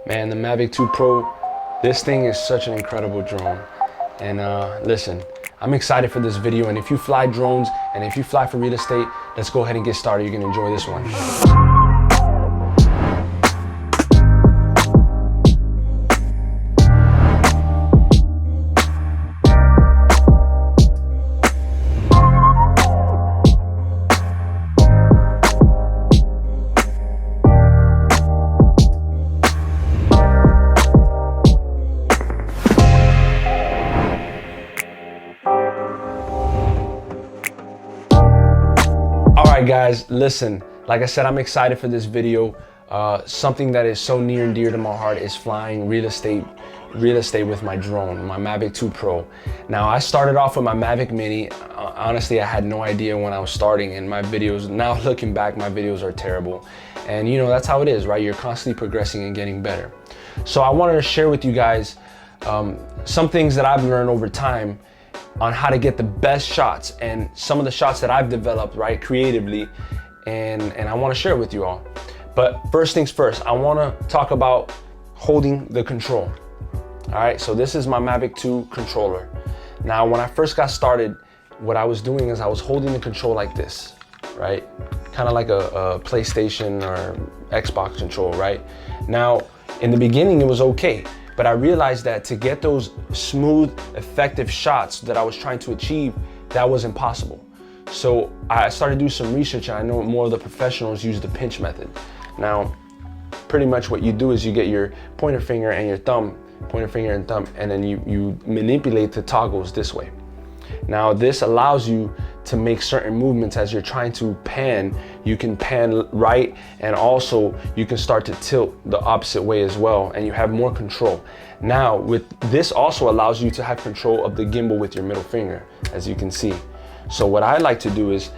Man, the Mavic 2 Pro, this thing is such an incredible drone. And listen, I'm excited for this video, and if you fly drones and if you fly for real estate, let's go ahead and get started. You're gonna enjoy this one. Guys, listen, like I said, I'm excited for this video. Something that is so near and dear to my heart is flying real estate with my drone, my Mavic 2 Pro. Now, I started off with my Mavic Mini. Honestly, I had no idea when I was starting, and my videos, now looking back, my videos are terrible. And you know, that's how it is, right? You're constantly progressing and getting better. So I wanted to share with you guys some things that I've learned over time on how to get the best shots and some of the shots that I've developed, right, creatively, and I want to share it with you all. But first things first, I want to talk about holding the control. All right, so this is my Mavic 2 controller. Now, when I first got started, what I was doing is I was holding the control like this, right? Kind of like a PlayStation or Xbox control, right? Now, in the beginning, it was okay. But I realized that to get those smooth, effective shots that I was trying to achieve, that was impossible. So I started to do some research, and I know more of the professionals use the pinch method. Now, pretty much what you do is you get your pointer finger and your thumb, and then you manipulate the toggles this way. Now, this allows you to make certain movements as you're trying to pan. You can pan right, and also you can start to tilt the opposite way as well, and you have more control. Now, with this also allows you to have control of the gimbal with your middle finger, as you can see. So what I like to do is,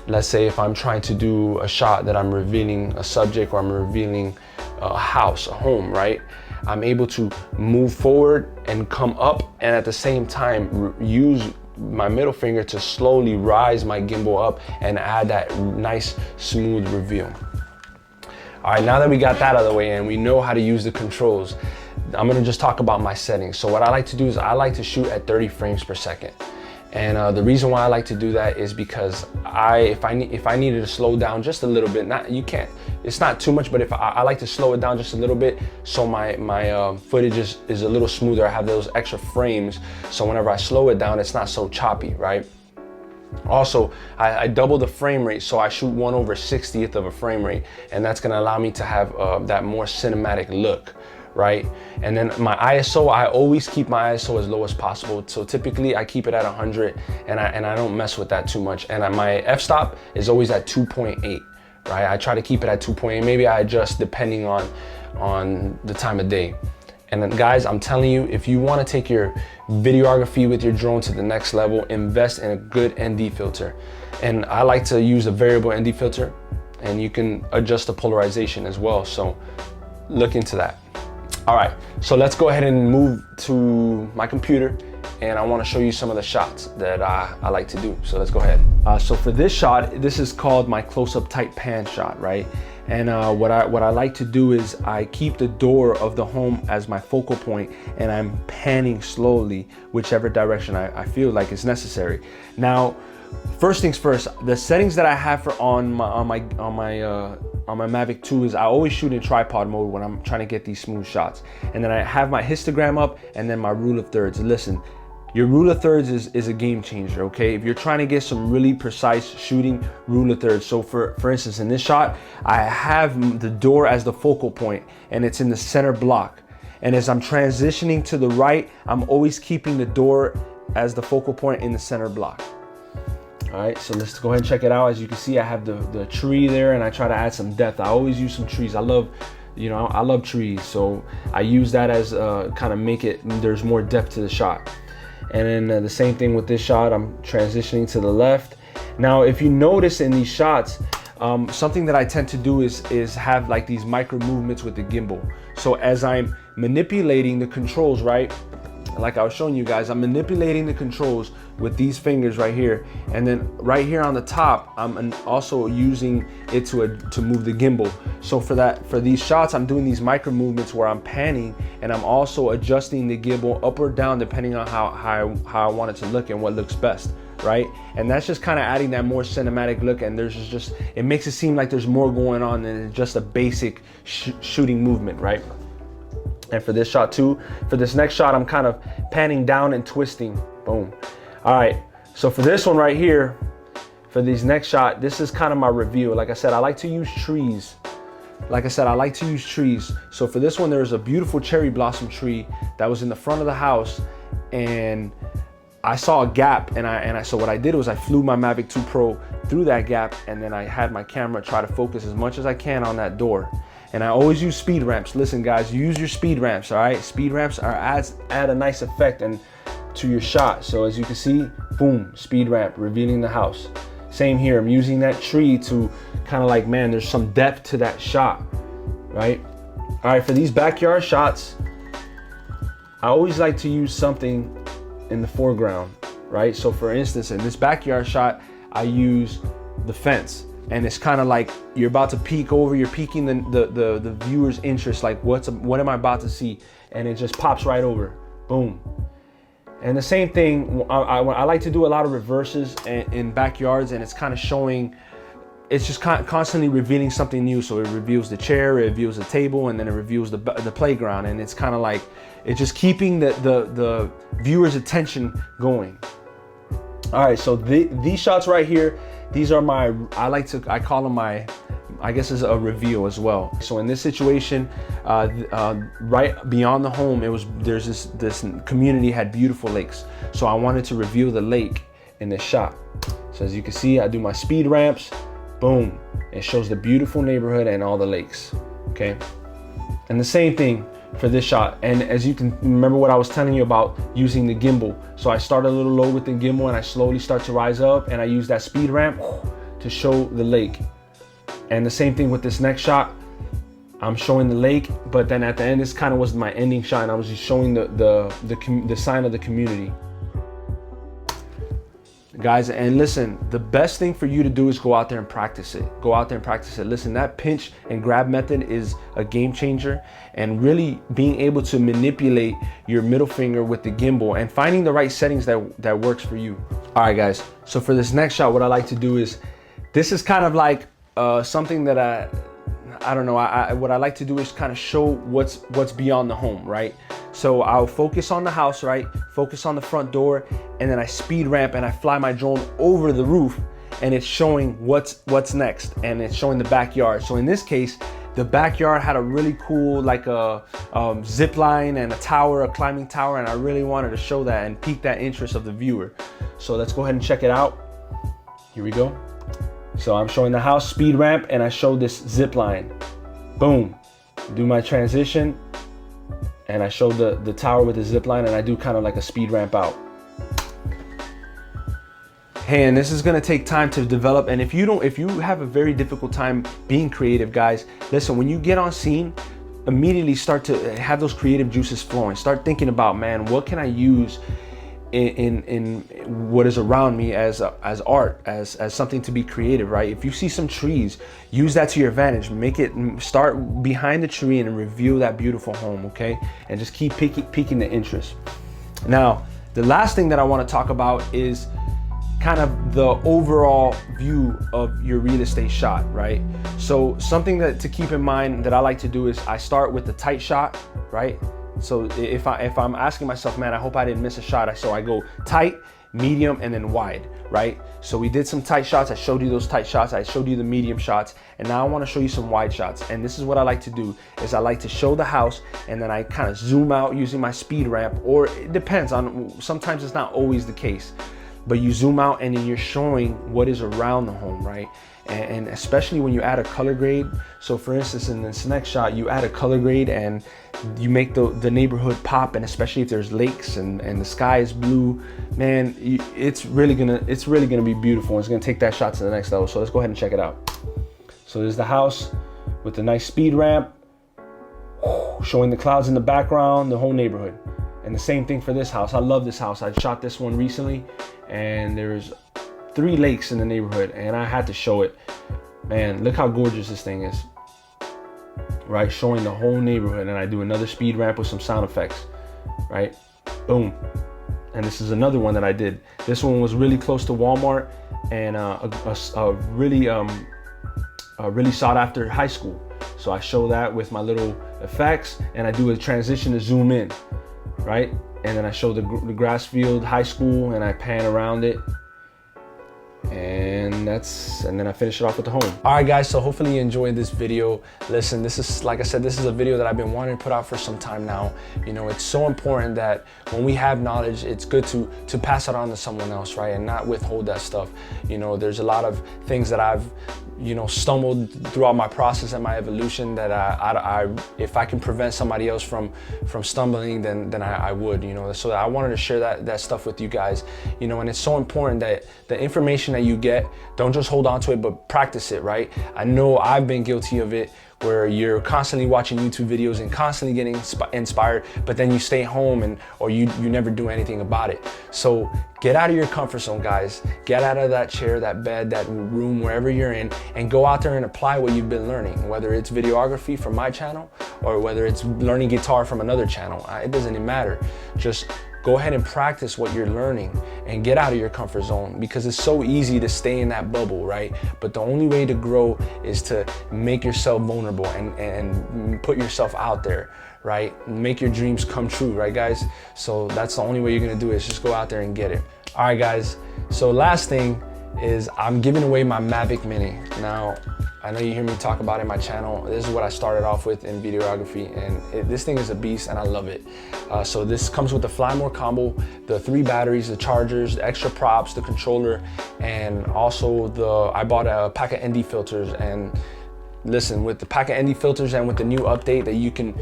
let's say if I'm trying to do a shot that I'm revealing a subject, or I'm revealing a house, a home, right? I'm able to move forward and come up, and at the same time use my middle finger to slowly rise my gimbal up and add that nice smooth reveal. All right, now that we got that out of the way and we know how to use the controls, I'm gonna just talk about my settings. So what I like to do is I like to shoot at 30 frames per second. And the reason why I like to do that is because if I needed to slow down just a little bit, it's not too much, but if I like to slow it down just a little bit, so my footage is a little smoother. I have those extra frames, so whenever I slow it down, it's not so choppy, right? Also, I double the frame rate, so I shoot 1/60th of a frame rate, and that's gonna allow me to have that more cinematic look, right? And then my ISO, I always keep my ISO as low as possible. So typically I keep it at 100, and I don't mess with that too much. And my f-stop is always at 2.8, right? I try to keep it at 2.8. Maybe I adjust depending on the time of day. And then guys, I'm telling you, if you want to take your videography with your drone to the next level, invest in a good ND filter. And I like to use a variable ND filter, and you can adjust the polarization as well. So look into that. All right, so let's go ahead and move to my computer, and I want to show you some of the shots that I like to do. So let's go ahead. So for this shot, this is called my close-up tight pan shot, right? And what I like to do is I keep the door of the home as my focal point, and I'm panning slowly whichever direction I feel like is necessary. Now, first things first, the settings that I have on my Mavic 2 is I always shoot in tripod mode when I'm trying to get these smooth shots. And then I have my histogram up, and then my rule of thirds. Listen, your rule of thirds is a game changer, okay? If you're trying to get some really precise shooting, rule of thirds. So for instance, in this shot, I have the door as the focal point, and it's in the center block. And as I'm transitioning to the right, I'm always keeping the door as the focal point in the center block. All right, so let's go ahead and check it out. As you can see, I have the tree there, and I try to add some depth. I always use some trees. I love trees, so I use that as kind of make it, there's more depth to the shot. And then the same thing with this shot, I'm transitioning to the left. Now, if you notice in these shots, something that I tend to do is have like these micro movements with the gimbal. So as I'm manipulating the controls, right, like I was showing you guys, I'm manipulating the controls with these fingers right here. And then right here on the top, I'm also using it to move the gimbal. So for these shots, I'm doing these micro movements where I'm panning, and I'm also adjusting the gimbal up or down depending on how I want it to look and what looks best, right? And that's just kind of adding that more cinematic look, and there's just, it makes it seem like there's more going on than just a basic shooting movement, right? And for this shot too, for this next shot, I'm kind of panning down and twisting, boom. All right, so for this one right here, for these next shot, this is kind of my review. Like I said, I like to use trees. So for this one, there's a beautiful cherry blossom tree that was in the front of the house, and I saw a gap, and so what I did was I flew my Mavic 2 Pro through that gap, and then I had my camera try to focus as much as I can on that door. And I always use speed ramps. Listen guys, use your speed ramps, all right? Speed ramps add a nice effect to your shot. So as you can see, boom, speed ramp, revealing the house. Same here, I'm using that tree to kind of like, man, there's some depth to that shot, right? All right, for these backyard shots, I always like to use something in the foreground, right? So for instance, in this backyard shot, I use the fence. And it's kind of like you're about to peek over, you're piquing the viewer's interest, like what am I about to see? And it just pops right over, boom. And the same thing, I like to do a lot of reverses in backyards, and it's kind of showing, it's just constantly revealing something new. So it reveals the chair, it reveals the table, and then it reveals the playground. And it's kind of like, it's just keeping the viewer's attention going. All right, so these shots right here, these are my, I call them my, I guess is a reveal as well. So in this situation, right beyond the home, there's this community had beautiful lakes. So I wanted to reveal the lake in this shot. So as you can see, I do my speed ramps, boom. It shows the beautiful neighborhood and all the lakes, okay? And the same thing for this shot. And as you can remember what I was telling you about using the gimbal. So I start a little low with the gimbal and I slowly start to rise up, and I use that speed ramp to show the lake. And the same thing with this next shot. I'm showing the lake, but then at the end, this kind of was my ending shot, and I was just showing the sign of the community. Guys, and listen, the best thing for you to do is go out there and practice it. Go out there and practice it. Listen, that pinch and grab method is a game changer, and really being able to manipulate your middle finger with the gimbal and finding the right settings that works for you. All right, guys. So for this next shot, what I like to do is, this is kind of like something that I don't know. What I like to do is kind of show what's beyond the home, right? So I'll focus on the house, right? Focus on the front door, and then I speed ramp and I fly my drone over the roof, and it's showing what's next, and it's showing the backyard. So in this case, the backyard had a really cool, like a zip line and a tower, a climbing tower, and I really wanted to show that and pique that interest of the viewer. So let's go ahead and check it out. Here we go. So I'm showing the house, speed ramp, and I show this zip line. Boom. Do my transition, and I show the tower with the zip line, and I do kind of like a speed ramp out. Hey, and this is gonna take time to develop, and if you have a very difficult time being creative, guys, listen, when you get on scene, immediately start to have those creative juices flowing. Start thinking about, man, what can I use in what is around me as art, as something to be creative, right? If you see some trees, use that to your advantage. Start behind the tree and reveal that beautiful home, okay? And just keep piquing the interest. Now, the last thing that I want to talk about is kind of the overall view of your real estate shot, right? So something to keep in mind that I like to do is I start with the tight shot, right? So if I'm asking myself, man, I hope I didn't miss a shot, so I go tight, medium, and then wide, right? So we did some tight shots. I showed you those tight shots. I showed you the medium shots, and now I want to show you some wide shots. And this is what I like to do, is I like to show the house, and then I kind of zoom out using my speed ramp, or it depends on, sometimes it's not always the case, but you zoom out and then you're showing what is around the home, right? And especially when you add a color grade. So for instance, in this next shot, you add a color grade and you make the neighborhood pop, and especially if there's lakes and the sky is blue, man, it's really gonna be beautiful. It's gonna take that shot to the next level. So let's go ahead and check it out. So there's the house with the nice speed ramp, showing the clouds in the background, the whole neighborhood. And the same thing for this house. I love this house. I shot this one recently, and there's 3 lakes in the neighborhood, and I had to show it. Man, look how gorgeous this thing is, right? Showing the whole neighborhood. And I do another speed ramp with some sound effects, right? Boom. And this is another one that I did. This one was really close to Walmart, and a really sought after high school. So I show that with my little effects, and I do a transition to zoom in, right? And then I show the grass field high school, and I pan around it. And then I finish it off with the home. All right, guys, so hopefully you enjoyed this video. Listen, this is, like I said, this is a video that I've been wanting to put out for some time now. You know, it's so important that when we have knowledge, it's good to pass it on to someone else, right? And not withhold that stuff. You know, there's a lot of things that I've, you know, stumbled throughout my process and my evolution that if I can prevent somebody else from stumbling, then I would, you know. So I wanted to share that stuff with you guys, you know. And it's so important that the information that you get, don't just hold on to it, but practice it, right? I know I've been guilty of it, where you're constantly watching YouTube videos and constantly getting inspired, but then you stay home or you never do anything about it. So get out of your comfort zone, guys. Get out of that chair, that bed, that room, wherever you're in, and go out there and apply what you've been learning, whether it's videography from my channel or whether it's learning guitar from another channel. It doesn't even matter. Just go ahead and practice what you're learning and get out of your comfort zone, because it's so easy to stay in that bubble, right? But the only way to grow is to make yourself vulnerable and put yourself out there, right? Make your dreams come true, right, guys? So that's the only way you're gonna do it, is just go out there and get it. All right, guys. So last thing is I'm giving away my Mavic Mini. Now, I know you hear me talk about it in my channel. This is what I started off with in videography, and this thing is a beast, and I love it. So this comes with the Fly More combo, the 3 batteries, the chargers, the extra props, the controller, and also I bought a pack of ND filters. And listen, with the pack of ND filters and with the new update that you can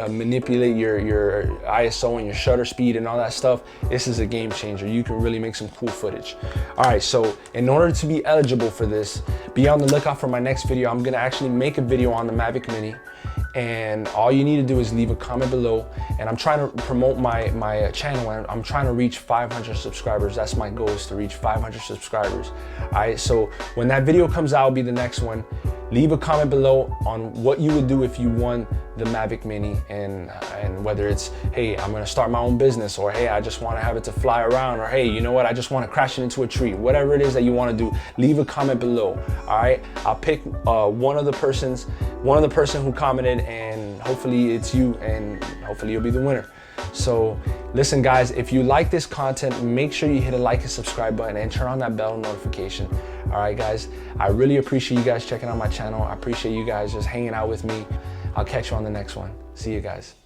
manipulate your ISO and your shutter speed and all that stuff, this is a game changer. You can really make some cool footage. All right, so in order to be eligible for this, be on the lookout for my next video. I'm gonna actually make a video on the Mavic Mini, and all you need to do is leave a comment below. And I'm trying to promote my channel, and I'm trying to reach 500 subscribers. That's my goal, is to reach 500 subscribers. All right, so when that video comes out, will be the next one. Leave a comment below on what you would do if you won the Mavic Mini, and whether it's, hey, I'm gonna start my own business, or hey, I just wanna have it to fly around, or hey, you know what, I just wanna crash it into a tree. Whatever it is that you wanna do, leave a comment below, all right? I'll pick one of the person who commented, and hopefully it's you, and hopefully you'll be the winner. So listen, guys, if you like this content, make sure you hit a like and subscribe button and turn on that bell notification. All right, guys, I really appreciate you guys checking out my channel. I appreciate you guys just hanging out with me. I'll catch you on the next one. See you guys.